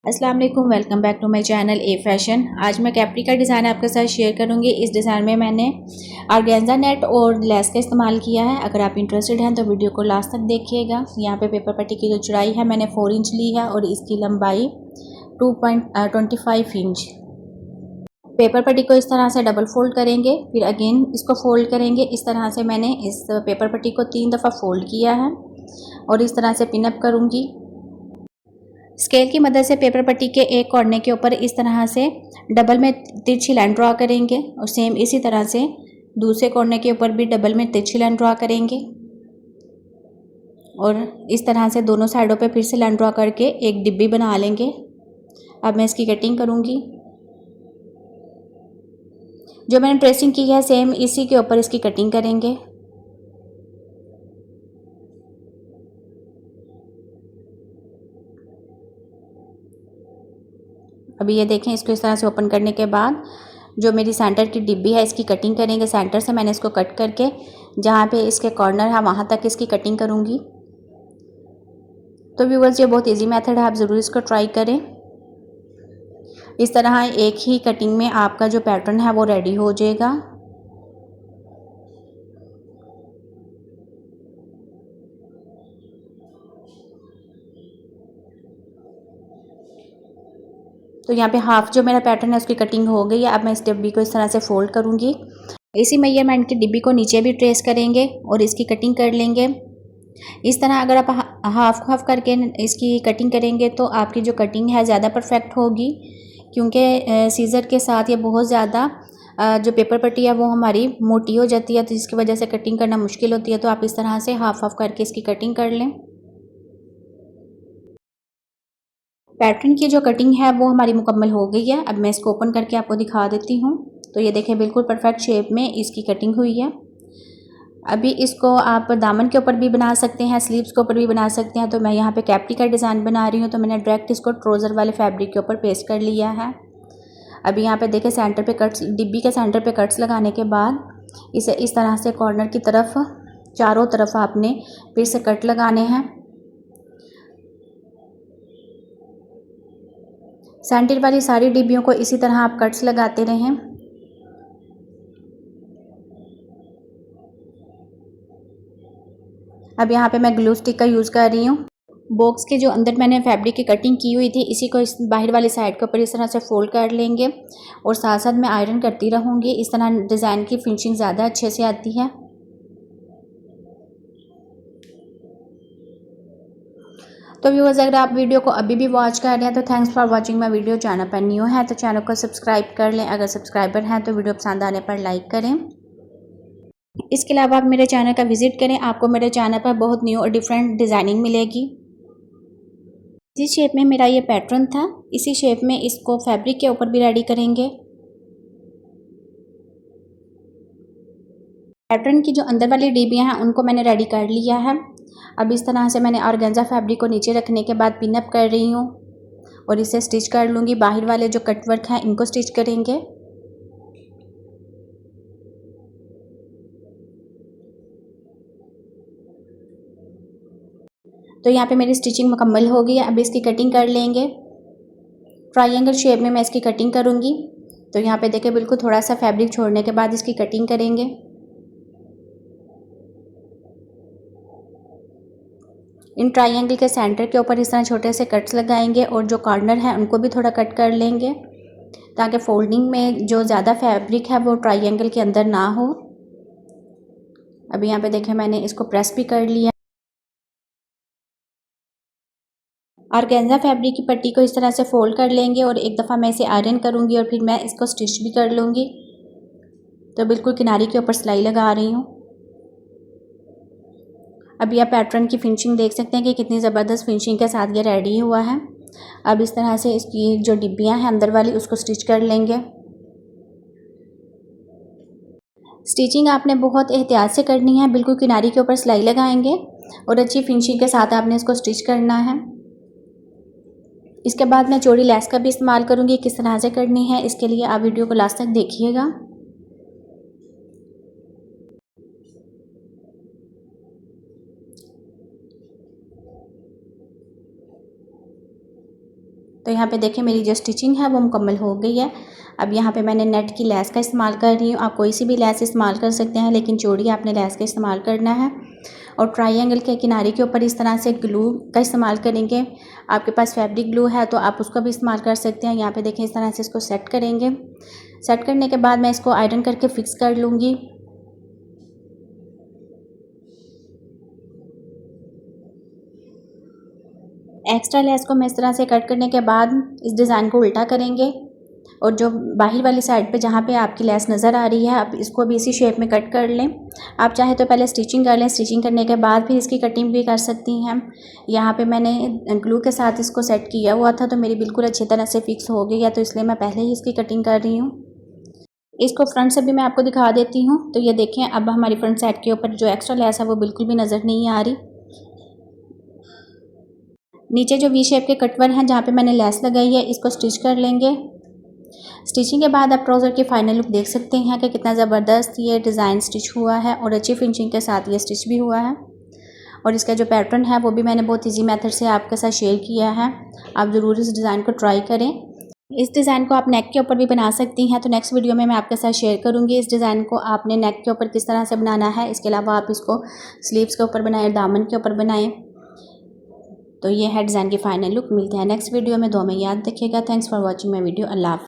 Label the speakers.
Speaker 1: अस्सलाम वालेकुम, welcome back to my channel a fashion. आज मैं कैप्री का डिज़ाइन आपके साथ शेयर करूंगी। इस डिज़ाइन में मैंने ऑर्गेन्जा नेट और लेस का इस्तेमाल किया है। अगर आप इंटरेस्टेड हैं तो वीडियो को लास्ट तक देखिएगा। यहाँ पे पेपर पट्टी की जो चौड़ाई है मैंने 4 इंच ली है और इसकी लंबाई 2.25 इंच। पेपर पट्टी को इस तरह से डबल फोल्ड करेंगे, फिर अगेन इसको फोल्ड करेंगे। इस तरह से मैंने इस पेपर पट्टी को 3 दफ़ा फोल्ड किया है और इस तरह से पिनअप करूँगी। स्केल की मदद से पेपर पट्टी के एक कोने के ऊपर इस तरह से डबल में तिरछी लाइन ड्रॉ करेंगे और सेम इसी तरह से दूसरे कोने के ऊपर भी डबल में तिरछी लाइन ड्रॉ करेंगे और इस तरह से दोनों साइडों पे फिर से लाइन ड्रॉ करके एक डिब्बी बना लेंगे। अब मैं इसकी कटिंग करूँगी। जो मैंने ट्रेसिंग की है सेम इसी के ऊपर इसकी कटिंग करेंगे। अभी ये देखें, इसको इस तरह से ओपन करने के बाद जो मेरी सेंटर की डिब्बी है इसकी कटिंग करेंगे। सेंटर से मैंने इसको कट करके जहाँ पे इसके कॉर्नर है वहाँ तक इसकी कटिंग करूँगी। तो व्यूअर्स, ये बहुत इजी मेथड है, आप ज़रूर इसको ट्राई करें। इस तरह एक ही कटिंग में आपका जो पैटर्न है वो रेडी हो जाएगा। तो यहाँ पे हाफ जो मेरा पैटर्न है उसकी कटिंग हो गई है। अब मैं इस डिब्बी को इस तरह से फोल्ड करूँगी। इसी मेजरमेंट की डिब्बी को नीचे भी ट्रेस करेंगे और इसकी कटिंग कर लेंगे। इस तरह अगर आप हाफ करके इसकी कटिंग करेंगे तो आपकी जो कटिंग है ज़्यादा परफेक्ट होगी, क्योंकि सीज़र के साथ ये बहुत ज़्यादा जो पेपर पट्टी है वो हमारी मोटी हो जाती है, तो जिसकी वजह से कटिंग करना मुश्किल होती है। तो आप इस तरह से हाफ करके इसकी कटिंग कर लें। पैटर्न की जो कटिंग है वो हमारी मुकम्मल हो गई है। अब मैं इसको ओपन करके आपको दिखा देती हूँ। तो ये देखें, बिल्कुल परफेक्ट शेप में इसकी कटिंग हुई है। अभी इसको आप दामन के ऊपर भी बना सकते हैं, स्लीव्स के ऊपर भी बना सकते हैं। तो मैं यहाँ पे कैप्री का डिज़ाइन बना रही हूँ, तो मैंने डायरेक्ट इसको ट्राउज़र वाले फैब्रिक के ऊपर पेस्ट कर लिया है। अभी यहाँ पे देखें, सेंटर पे कट्स, डिब्बी के सेंटर पे कट्स लगाने के बाद इसे इस तरह से कॉर्नर की तरफ चारों तरफ आपने फिर से कट लगाने हैं। सेंटर वाली सारी डिब्बियों को इसी तरह आप कट्स लगाते रहें। अब यहाँ पे मैं ग्लू स्टिक का यूज़ कर रही हूँ। बॉक्स के जो अंदर मैंने फैब्रिक की कटिंग की हुई थी इसी को इस बाहर वाली साइड के ऊपर इस तरह से फोल्ड कर लेंगे और साथ साथ मैं आयरन करती रहूँगी। इस तरह डिज़ाइन की फिनिशिंग ज़्यादा अच्छे से आती है। तो व्यूअर्स, अगर आप वीडियो को अभी भी वॉच कर रहे हैं तो thanks for watching my video. Channel पर न्यू है तो चैनल को सब्सक्राइब कर लें। अगर सब्सक्राइबर हैं तो वीडियो पसंद आने पर लाइक करें। इसके अलावा आप मेरे चैनल का विजिट करें, आपको मेरे चैनल पर बहुत न्यू और डिफरेंट डिज़ाइनिंग मिलेगी। जिस शेप में मेरा ये पैटर्न था इसी शेप में इसको फैब्रिक के ऊपर भी रेडी करेंगे। पैटर्न की जो अंदर वाली डिब्बियाँ हैं उनको मैंने रेडी कर लिया है। अब इस तरह से मैंने ऑर्गेन्जा फैब्रिक को नीचे रखने के बाद पिन अप कर रही हूँ और इसे स्टिच कर लूँगी। बाहर वाले जो कट वर्क हैं इनको स्टिच करेंगे। तो यहाँ पे मेरी स्टिचिंग मुकम्मल हो गई है। अब इसकी कटिंग कर लेंगे। ट्रायंगल शेप में मैं इसकी कटिंग करूँगी। तो यहाँ पे देखिए, बिल्कुल थोड़ा सा फैब्रिक छोड़ने के बाद इसकी कटिंग करेंगे। इन ट्रायंगल के सेंटर के ऊपर इस तरह छोटे से कट्स लगाएंगे और जो कॉर्नर है उनको भी थोड़ा कट कर लेंगे ताकि फोल्डिंग में जो ज़्यादा फैब्रिक है वो ट्रायंगल के अंदर ना हो। अभी यहाँ पे देखें, मैंने इसको प्रेस भी कर लिया। ऑर्गेन्जा फैब्रिक की पट्टी को इस तरह से फोल्ड कर लेंगे और एक दफ़ा मैं इसे आयरन करूँगी और फिर मैं इसको स्टिच भी कर लूँगी। तो बिल्कुल किनारे के ऊपर सिलाई लगा रही हूँ। अभी आप पैटर्न की फिनिशिंग देख सकते हैं कि कितनी ज़बरदस्त फिनिशिंग के साथ ये रेडी हुआ है। अब इस तरह से इसकी जो डिब्बियाँ हैं अंदर वाली उसको स्टिच कर लेंगे। स्टिचिंग आपने बहुत एहतियात से करनी है, बिल्कुल किनारे के ऊपर सिलाई लगाएंगे और अच्छी फिनिशिंग के साथ आपने इसको स्टिच करना है। इसके बाद मैं चौड़ी लेस का भी इस्तेमाल करूँगी। किस तरह से करनी है इसके लिए आप वीडियो को लास्ट तक देखिएगा। तो यहाँ पे देखें मेरी जो स्टिचिंग है वो मुकम्मल हो गई है। अब यहाँ पे मैंने नेट की लेस का इस्तेमाल कर रही हूँ। आप कोई सी भी लेस इस्तेमाल कर सकते हैं, लेकिन चौड़ी आपने लेस का इस्तेमाल करना है। और ट्रायंगल के किनारे के ऊपर इस तरह से ग्लू का इस्तेमाल करेंगे। आपके पास फैब्रिक ग्लू है तो आप उसका भी इस्तेमाल कर सकते हैं। यहाँ पे देखें इस तरह से इसको सेट करेंगे। सेट करने के बाद मैं इसको आयरन करके फ़िक्स कर लूँगी। एक्स्ट्रा लेस को मैं इस तरह से कट करने के बाद इस डिज़ाइन को उल्टा करेंगे और जो बाहर वाली साइड पे जहाँ पे आपकी लेस नज़र आ रही है आप इसको भी इसी शेप में कट कर लें। आप चाहे तो पहले स्टिचिंग कर लें, स्टिचिंग करने के बाद फिर इसकी कटिंग भी कर सकती हैं। यहाँ पे मैंने ग्लू के साथ इसको सेट किया हुआ था तो मेरी बिल्कुल अच्छी तरह से फिक्स हो गई है, तो इसलिए मैं पहले ही इसकी कटिंग कर रही हूँ। इसको फ्रंट से भी मैं आपको दिखा देती हूँ। तो ये देखें, अब हमारी फ्रंट साइड के ऊपर जो एक्स्ट्रा लेस है वो बिल्कुल भी नज़र नहीं आ रही। नीचे जो वी शेप के कटवर हैं जहाँ पे मैंने लेस लगाई है इसको स्टिच कर लेंगे। स्टिचिंग के बाद आप ट्राउज़र की फाइनल लुक देख सकते हैं कि कितना ज़बरदस्त ये डिज़ाइन स्टिच हुआ है और अच्छी फिनिशिंग के साथ ये स्टिच भी हुआ है। और इसका जो पैटर्न है वो भी मैंने बहुत इजी मेथड से आपके साथ शेयर किया है। आप ज़रूर इस डिज़ाइन को ट्राई करें। इस डिज़ाइन को आप नेक के ऊपर भी बना सकती हैं, तो नेक्स्ट वीडियो में मैं आपके साथ शेयर करूँगी इस डिज़ाइन को आपने नेक के ऊपर किस तरह से बनाना है। इसके अलावा आप इसको स्लीव्स के ऊपर बनाएं, दामन के ऊपर बनाएं। तो ये है डिज़ाइन की फाइनल लुक। मिलते हैं नेक्स्ट वीडियो में। दुआ में याद रखिएगा। Thanks for watching my video. अल्लाह हाफ़िज़।